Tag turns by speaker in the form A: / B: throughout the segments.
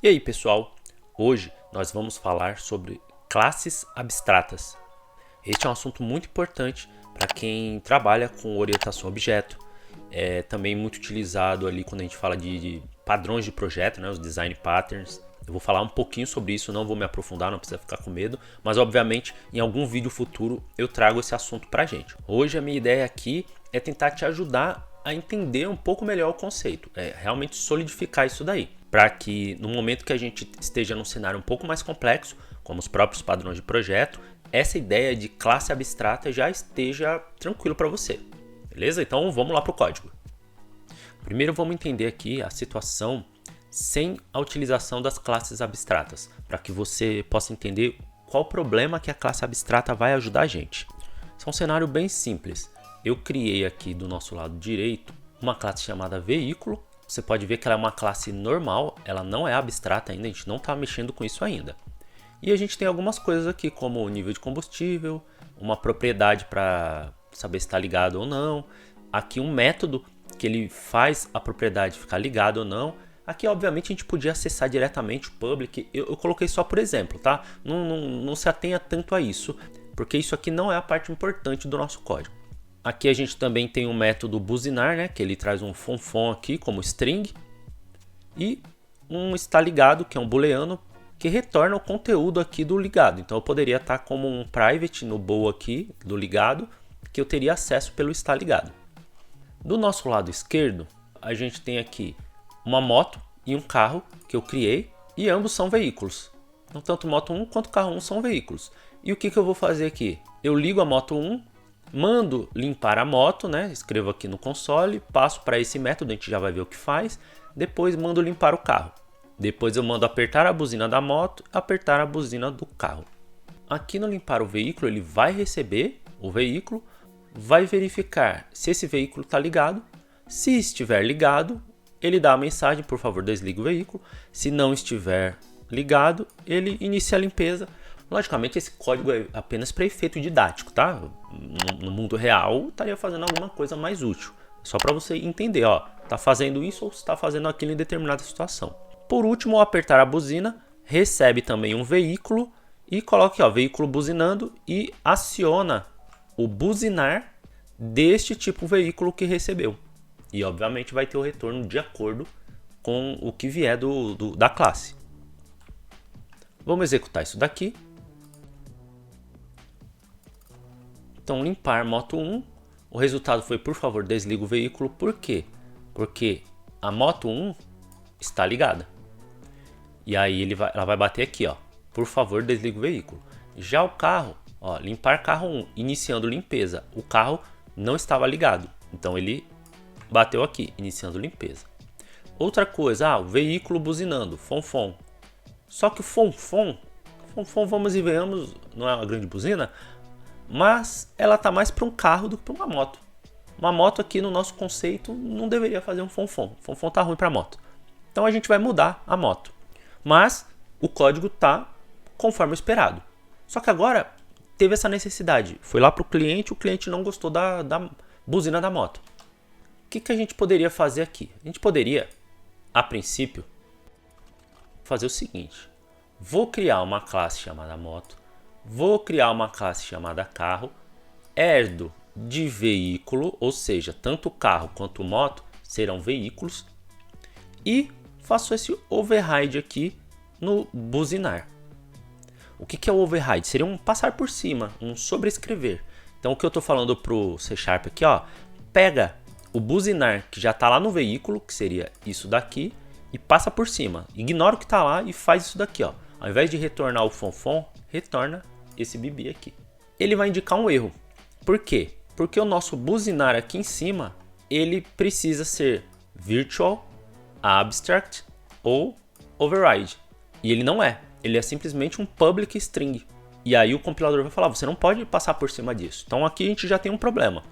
A: E aí, pessoal? Hoje nós vamos falar sobre classes abstratas. Este é um assunto muito importante para quem trabalha com orientação a objeto. É também muito utilizado ali quando a gente fala de padrões de projeto, né, os design patterns. Eu vou falar um pouquinho sobre isso, não vou me aprofundar, não precisa ficar com medo, mas obviamente em algum vídeo futuro eu trago esse assunto para a gente. Hoje a minha ideia aqui é tentar te ajudar a entender um pouco melhor o conceito, realmente solidificar isso daí, para que no momento que a gente esteja num cenário um pouco mais complexo, como os próprios padrões de projeto, essa ideia de classe abstrata já esteja tranquilo para você. Beleza? Então vamos lá para o código. Primeiro vamos entender aqui a situação sem a utilização das classes abstratas, para que você possa entender qual problema que a classe abstrata vai ajudar a gente. Isso é um cenário bem simples. Eu criei aqui do nosso lado direito uma classe chamada veículo. Você pode ver que ela é uma classe normal, ela não é abstrata ainda, a gente não está mexendo com isso ainda. E a gente tem algumas coisas aqui, como o nível de combustível, uma propriedade para saber se está ligado ou não. Aqui um método que ele faz a propriedade ficar ligada ou não. Aqui, obviamente, a gente podia acessar diretamente o public. Eu coloquei só por exemplo, tá? Não se atenha tanto a isso, porque isso aqui não é a parte importante do nosso código. Aqui a gente também tem um método buzinar, né? Que ele traz um fonfon aqui como string. E um está ligado, que é um booleano, que retorna o conteúdo aqui do ligado. Então eu poderia estar como um private no bool aqui do ligado, que eu teria acesso pelo está ligado. Do nosso lado esquerdo, a gente tem aqui uma moto e um carro que eu criei e ambos são veículos. Então tanto moto 1 quanto carro 1 são veículos. E o que eu vou fazer aqui? Eu ligo a moto 1, mando limpar a moto, né? Escrevo aqui no console, passo para esse método, a gente já vai ver o que faz. Depois mando limpar o carro. Depois eu mando apertar a buzina da moto, apertar a buzina do carro. Aqui no limpar o veículo, ele vai receber o veículo, vai verificar se esse veículo está ligado. Se estiver ligado, ele dá a mensagem, por favor, desligue o veículo. Se não estiver ligado, ele inicia a limpeza. Logicamente, esse código é apenas para efeito didático, tá? No mundo real, estaria fazendo alguma coisa mais útil. Só para você entender, ó, tá fazendo isso ou está fazendo aquilo em determinada situação. Por último, ao apertar a buzina, recebe também um veículo e coloca aqui, ó, veículo buzinando e aciona o buzinar deste tipo de veículo que recebeu. E obviamente vai ter o retorno de acordo com o que vier da classe. Vamos executar isso daqui. Então limpar moto 1, o resultado foi por favor desliga o veículo. Por quê? Porque a moto 1 está ligada. E aí ela vai bater aqui, ó, por favor desliga o veículo. Já o carro, ó, limpar carro 1, iniciando limpeza. O carro não estava ligado, então ele bateu aqui, iniciando limpeza. Outra coisa, o veículo buzinando, fonfon. Só que o fonfon, vamos e venhamos, não é uma grande buzina, mas ela tá mais para um carro do que para uma moto. Uma moto aqui no nosso conceito não deveria fazer um fonfon. Fonfon tá ruim para moto. Então a gente vai mudar a moto. Mas o código tá conforme esperado. Só que agora teve essa necessidade. Foi lá para o cliente não gostou da buzina da moto. O que a gente poderia fazer aqui? A gente poderia, a princípio, fazer o seguinte. Vou criar uma classe chamada moto. Vou criar uma classe chamada carro. Herdo de veículo, ou seja, tanto o carro quanto moto serão veículos. E faço esse override aqui no buzinar. O que é o override? Seria um passar por cima, um sobrescrever. Então o que eu estou falando para o C# aqui, ó, pega o buzinar que já está lá no veículo, que seria isso daqui, e passa por cima. Ignora o que está lá e faz isso daqui, ó. Ao invés de retornar o fonfon, retorna esse bibi aqui. Ele vai indicar um erro. Por quê? Porque o nosso buzinar aqui em cima, ele precisa ser virtual, abstract ou override. E ele não é. Ele é simplesmente um public string. E aí o compilador vai falar, você não pode passar por cima disso. Então aqui a gente já tem um problema.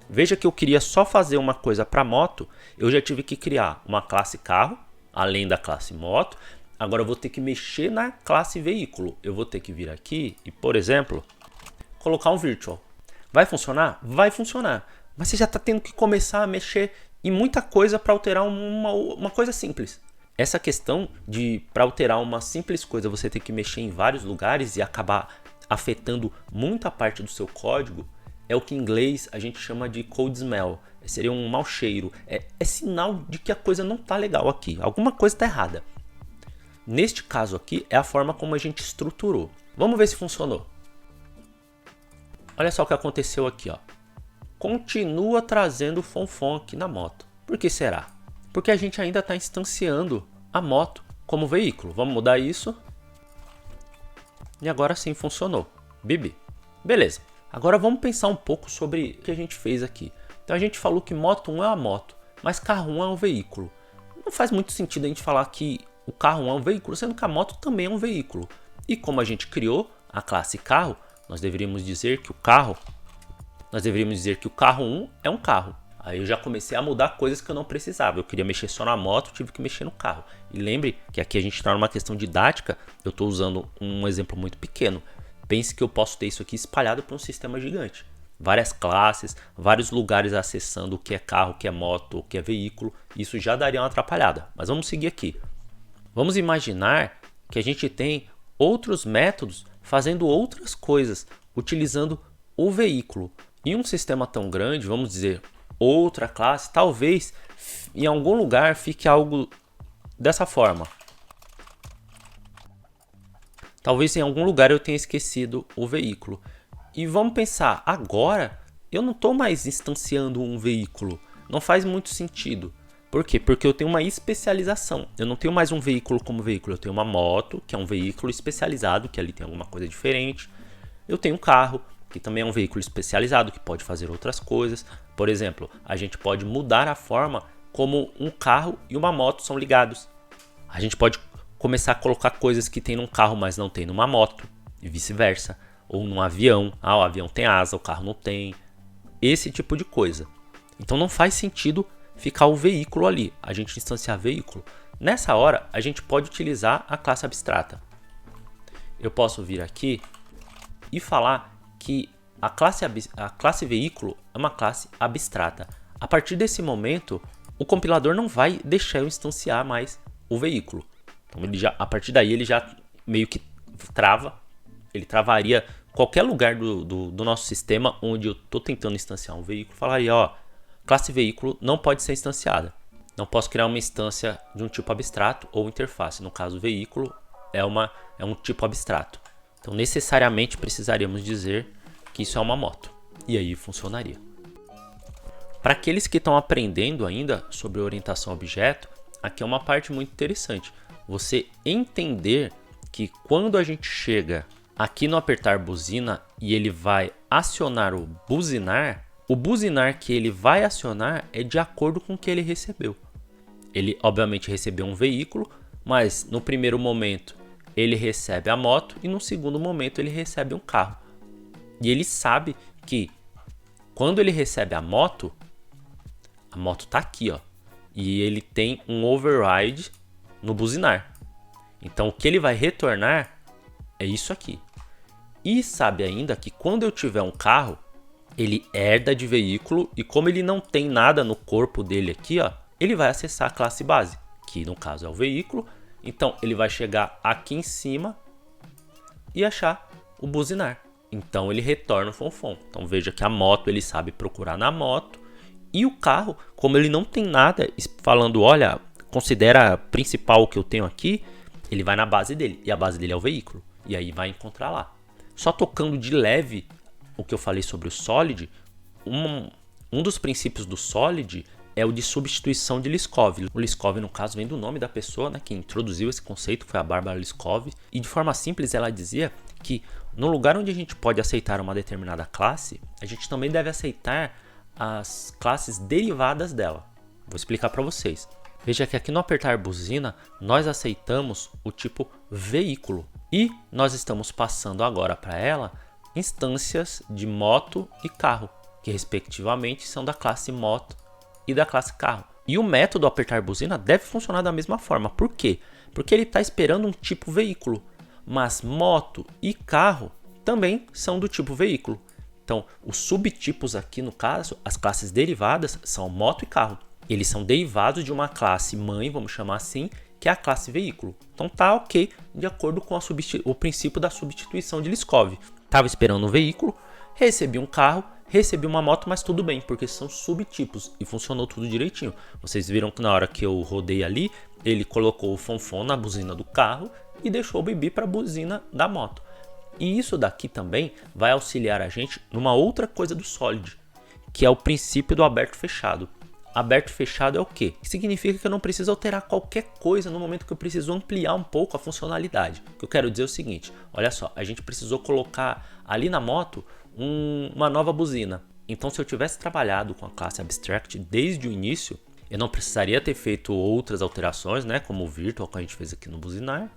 A: Veja que eu queria só fazer uma coisa para moto, eu já tive que criar uma classe carro, além da classe moto. Agora eu vou ter que mexer na classe veículo. Eu vou ter que vir aqui e, por exemplo, colocar um virtual. Vai funcionar? Vai funcionar. Mas você já está tendo que começar a mexer em muita coisa para alterar uma coisa simples. Essa questão de, para alterar uma simples coisa, você ter que mexer em vários lugares e acabar afetando muita parte do seu código, é o que em inglês a gente chama de code smell. Seria um mau cheiro. É sinal de que a coisa não está legal aqui. Alguma coisa está errada. Neste caso aqui, é a forma como a gente estruturou. Vamos ver se funcionou. Olha só o que aconteceu aqui, ó. Continua trazendo o fonfon aqui na moto. Por que será? Porque a gente ainda está instanciando a moto como veículo. Vamos mudar isso. E agora sim funcionou. Bibi. Beleza. Agora vamos pensar um pouco sobre o que a gente fez aqui. Então a gente falou que moto 1 é uma moto, mas carro 1 é um veículo. Não faz muito sentido a gente falar que o carro 1 é um veículo, sendo que a moto também é um veículo. E como a gente criou a classe carro, nós deveríamos dizer que o carro 1 é um carro. Aí eu já comecei a mudar coisas que eu não precisava. Eu queria mexer só na moto, tive que mexer no carro. E lembre que aqui a gente está numa questão didática, eu estou usando um exemplo muito pequeno. Pense que eu posso ter isso aqui espalhado para um sistema gigante. Várias classes, vários lugares acessando o que é carro, o que é moto, o que é veículo. Isso já daria uma atrapalhada. Mas vamos seguir aqui. Vamos imaginar que a gente tem outros métodos fazendo outras coisas, utilizando o veículo. Em um sistema tão grande, vamos dizer, outra classe, talvez em algum lugar fique algo dessa forma. Talvez em algum lugar eu tenha esquecido o veículo. E vamos pensar, agora eu não estou mais instanciando um veículo. Não faz muito sentido. Por quê? Porque eu tenho uma especialização. Eu não tenho mais um veículo como veículo. Eu tenho uma moto, que é um veículo especializado, que ali tem alguma coisa diferente. Eu tenho um carro, que também é um veículo especializado, que pode fazer outras coisas. Por exemplo, a gente pode mudar a forma como um carro e uma moto são ligados. A gente pode começar a colocar coisas que tem num carro, mas não tem numa moto, e vice-versa. Ou num avião. O avião tem asa, o carro não tem. Esse tipo de coisa. Então não faz sentido ficar o veículo ali, a gente instanciar veículo. Nessa hora, a gente pode utilizar a classe abstrata. Eu posso vir aqui e falar que a classe veículo é uma classe abstrata. A partir desse momento, o compilador não vai deixar eu instanciar mais o veículo. Então a partir daí ele já meio que trava. Ele travaria qualquer lugar do nosso sistema onde eu estou tentando instanciar um veículo. Falaria, ó, classe veículo não pode ser instanciada. Não posso criar uma instância de um tipo abstrato ou interface. No caso, veículo é um tipo abstrato. Então, necessariamente precisaríamos dizer que isso é uma moto. E aí funcionaria. Para aqueles que estão aprendendo ainda sobre orientação a objeto, aqui é uma parte muito interessante. Você entender que quando a gente chega aqui no apertar buzina e ele vai acionar o buzinar que ele vai acionar é de acordo com o que ele recebeu. Ele obviamente recebeu um veículo, mas no primeiro momento ele recebe a moto e no segundo momento ele recebe um carro. E ele sabe que quando ele recebe a moto está aqui, ó, e ele tem um override no buzinar. Então o que ele vai retornar é isso aqui. E sabe ainda que quando eu tiver um carro, ele herda de veículo e como ele não tem nada no corpo dele aqui, ó, ele vai acessar a classe base, que no caso é o veículo. Então ele vai chegar aqui em cima e achar o buzinar. Então ele retorna o fonfon. Então veja que a moto ele sabe procurar na moto e o carro, como ele não tem nada falando, olha, considera principal o que eu tenho aqui, ele vai na base dele e a base dele é o veículo e aí vai encontrar lá. Só tocando de leve o que eu falei sobre o Solid, um dos princípios do Solid é o de substituição de Liskov. O Liskov, no caso, vem do nome da pessoa, né, que introduziu esse conceito, foi a Barbara Liskov. E de forma simples ela dizia que no lugar onde a gente pode aceitar uma determinada classe, a gente também deve aceitar as classes derivadas dela. Vou explicar para vocês. Veja que aqui no apertar buzina, nós aceitamos o tipo veículo. E nós estamos passando agora para ela instâncias de moto e carro, que respectivamente são da classe moto e da classe carro. E o método apertar buzina deve funcionar da mesma forma. Por quê? Porque ele está esperando um tipo veículo, mas moto e carro também são do tipo veículo. Então, os subtipos aqui no caso, as classes derivadas são moto e carro. Eles são derivados de uma classe mãe, vamos chamar assim, que é a classe veículo. Então tá ok, de acordo com o princípio da substituição de Liskov. Estava esperando um veículo, recebi um carro, recebi uma moto, mas tudo bem, porque são subtipos e funcionou tudo direitinho. Vocês viram que na hora que eu rodei ali, ele colocou o fonfon na buzina do carro e deixou o bibi para a buzina da moto. E isso daqui também vai auxiliar a gente numa outra coisa do Solid, que é o princípio do aberto-fechado. Aberto-fechado é o quê? Significa que eu não preciso alterar qualquer coisa no momento que eu preciso ampliar um pouco a funcionalidade. O que eu quero dizer é o seguinte, olha só, a gente precisou colocar ali na moto uma nova buzina. Então se eu tivesse trabalhado com a classe Abstract desde o início, eu não precisaria ter feito outras alterações, né, como o Virtual que a gente fez aqui no buzinar.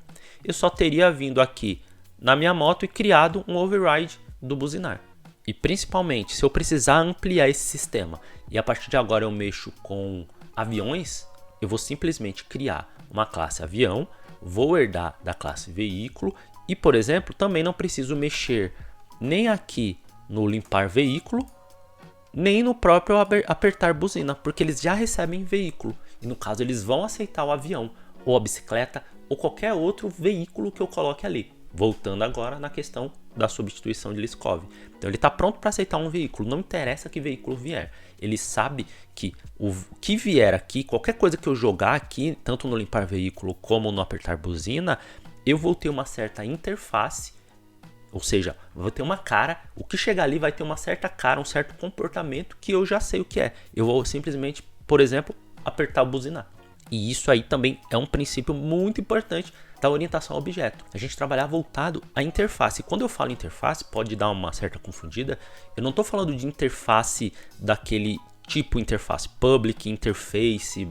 A: Eu só teria vindo aqui na minha moto e criado um override do buzinar. E principalmente, se eu precisar ampliar esse sistema e a partir de agora eu mexo com aviões, eu vou simplesmente criar uma classe avião, vou herdar da classe veículo e, por exemplo, também não preciso mexer nem aqui no limpar veículo, nem no próprio apertar buzina, porque eles já recebem veículo. E no caso eles vão aceitar o avião, ou a bicicleta, ou qualquer outro veículo que eu coloque ali. Voltando agora na questão da substituição de Liskov. Então ele está pronto para aceitar um veículo, não interessa que veículo vier. Ele sabe que o que vier aqui, qualquer coisa que eu jogar aqui, tanto no limpar veículo como no apertar buzina, eu vou ter uma certa interface, ou seja, vou ter uma cara, o que chegar ali vai ter uma certa cara, um certo comportamento que eu já sei o que é. Eu vou simplesmente, por exemplo, apertar o buzinar. E isso aí também é um princípio muito importante da orientação a objeto. A gente trabalhar voltado à interface. Quando eu falo interface, pode dar uma certa confundida. Eu não estou falando de interface daquele tipo interface public, interface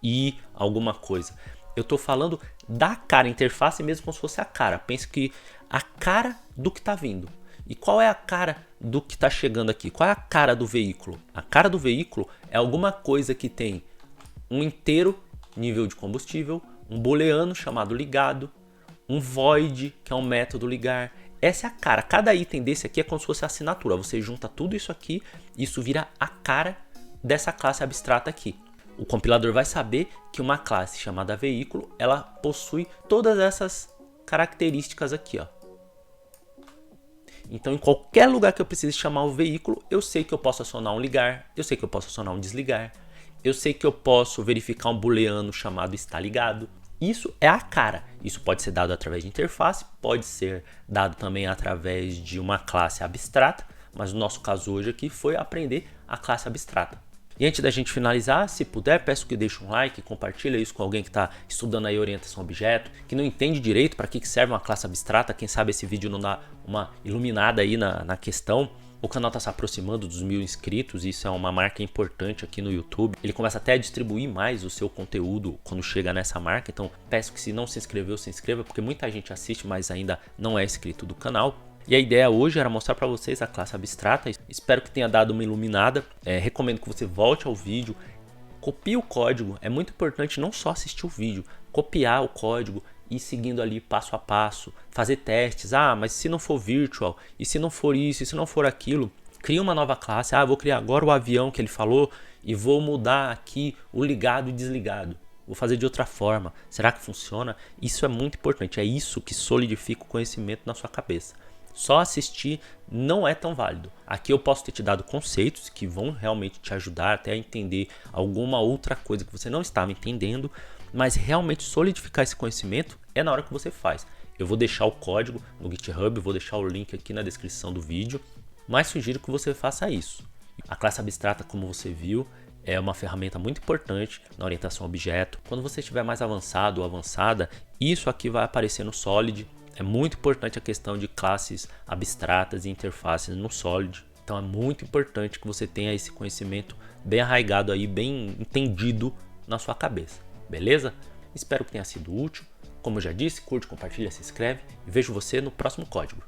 A: e alguma coisa. Eu estou falando da cara interface mesmo como se fosse a cara. Pense que a cara do que está vindo. E qual é a cara do que está chegando aqui? Qual é a cara do veículo? A cara do veículo é alguma coisa que tem um inteiro nível de combustível, um booleano chamado ligado, um void, que é um método ligar. Essa é a cara. Cada item desse aqui é como se fosse a assinatura. Você junta tudo isso aqui e isso vira a cara dessa classe abstrata aqui. O compilador vai saber que uma classe chamada veículo, ela possui todas essas características aqui, ó. Então, em qualquer lugar que eu precise chamar o veículo, eu sei que eu posso acionar um ligar, eu sei que eu posso acionar um desligar, eu sei que eu posso verificar um booleano chamado está ligado. Isso é a cara. Isso pode ser dado através de interface, pode ser dado também através de uma classe abstrata, mas no nosso caso hoje aqui foi aprender a classe abstrata. E antes da gente finalizar, se puder, peço que deixe um like, compartilhe isso com alguém que está estudando aí orientação a objeto, que não entende direito para que serve uma classe abstrata. Quem sabe esse vídeo não dá uma iluminada aí na questão. O canal está se aproximando dos 1000 inscritos e isso é uma marca importante aqui no YouTube. Ele começa até a distribuir mais o seu conteúdo quando chega nessa marca. Então peço que se não se inscreveu, se inscreva, porque muita gente assiste, mas ainda não é inscrito do canal. E a ideia hoje era mostrar para vocês a classe abstrata. Espero que tenha dado uma iluminada. Recomendo que você volte ao vídeo, copie o código. É muito importante não só assistir o vídeo, copiar o código e ir seguindo ali passo a passo, fazer testes. Ah, mas se não for virtual, e se não for isso, e se não for aquilo, cria uma nova classe. Ah, vou criar agora o avião que ele falou e vou mudar aqui o ligado e desligado. Vou fazer de outra forma. Será que funciona? Isso é muito importante. É isso que solidifica o conhecimento na sua cabeça. Só assistir não é tão válido. Aqui eu posso ter te dado conceitos que vão realmente te ajudar até a entender alguma outra coisa que você não estava entendendo, mas realmente solidificar esse conhecimento é na hora que você faz. Eu vou deixar o código no GitHub, vou deixar o link aqui na descrição do vídeo, mas sugiro que você faça isso. A classe abstrata, como você viu, é uma ferramenta muito importante na orientação a objeto. Quando você estiver mais avançado ou avançada, isso aqui vai aparecer no Solid. É muito importante a questão de classes abstratas e interfaces no Solid. Então é muito importante que você tenha esse conhecimento bem arraigado aí, bem entendido na sua cabeça. Beleza? Espero que tenha sido útil. Como eu já disse, curte, compartilha, se inscreve e vejo você no próximo código.